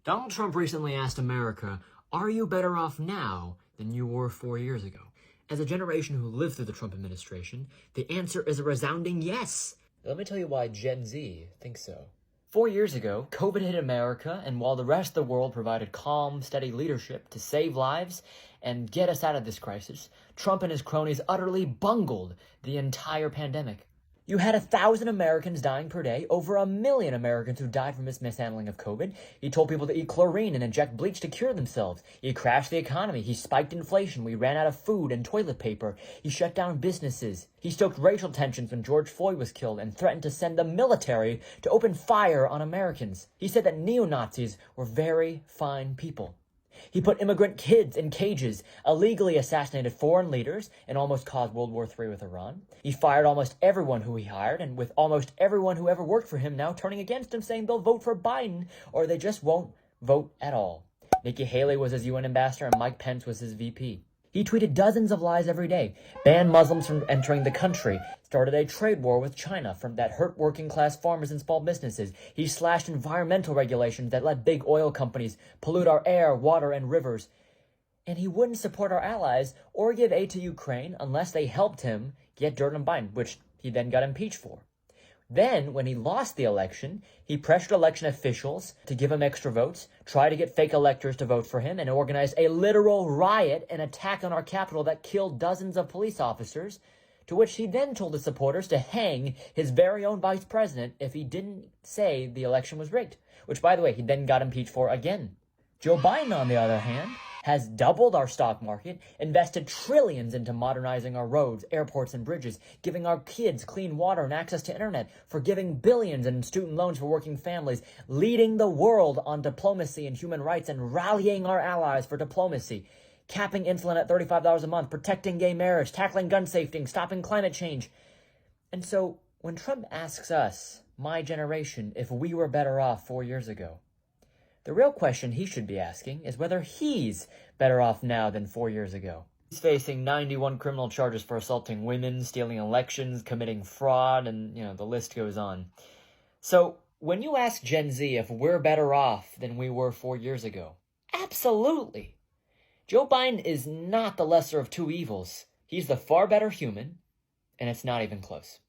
Donald Trump recently asked America, are you better off now than you were 4 years ago? As a generation who lived through the Trump administration, the answer is a resounding yes. Let me tell you why Gen Z thinks so. 4 years ago, COVID hit America, and while the rest of the world provided calm, steady leadership to save lives and get us out of this crisis, Trump and his cronies utterly bungled the entire pandemic. You had 1,000 Americans dying per day, over 1 million Americans who died from his mishandling of COVID. He told people to eat chlorine and inject bleach to cure themselves. He crashed the economy. He spiked inflation. We ran out of food and toilet paper. He shut down businesses. He stoked racial tensions when George Floyd was killed and threatened to send the military to open fire on Americans. He said that neo-Nazis were very fine people. He put immigrant kids in cages, illegally assassinated foreign leaders, and almost caused World War III with Iran. He fired almost everyone who he hired, and with almost everyone who ever worked for him now turning against him, saying they'll vote for Biden, or they just won't vote at all. Nikki Haley was his UN ambassador, and Mike Pence was his VP. He tweeted dozens of lies every day, banned Muslims from entering the country, started a trade war with China that hurt working-class farmers and small businesses. He slashed environmental regulations that let big oil companies pollute our air, water, and rivers. And he wouldn't support our allies or give aid to Ukraine unless they helped him get dirt on Biden, which he then got impeached for. Then, when he lost the election, he pressured election officials to give him extra votes, tried to get fake electors to vote for him, and organized a literal riot and attack on our Capitol that killed dozens of police officers, to which he then told his supporters to hang his very own vice president if he didn't say the election was rigged, which, by the way, he then got impeached for again. Joe Biden, on the other hand, has doubled our stock market, invested trillions into modernizing our roads, airports, and bridges, giving our kids clean water and access to internet, forgiving billions in student loans for working families, leading the world on diplomacy and human rights, and rallying our allies for diplomacy, capping insulin at $35 a month, protecting gay marriage, tackling gun safety, and stopping climate change. And so, when Trump asks us, my generation, if we were better off 4 years ago, the real question he should be asking is whether he's better off now than 4 years ago. He's facing 91 criminal charges for assaulting women, stealing elections, committing fraud, and, the list goes on. So, when you ask Gen Z if we're better off than we were 4 years ago, absolutely. Joe Biden is not the lesser of two evils. He's the far better human, and it's not even close.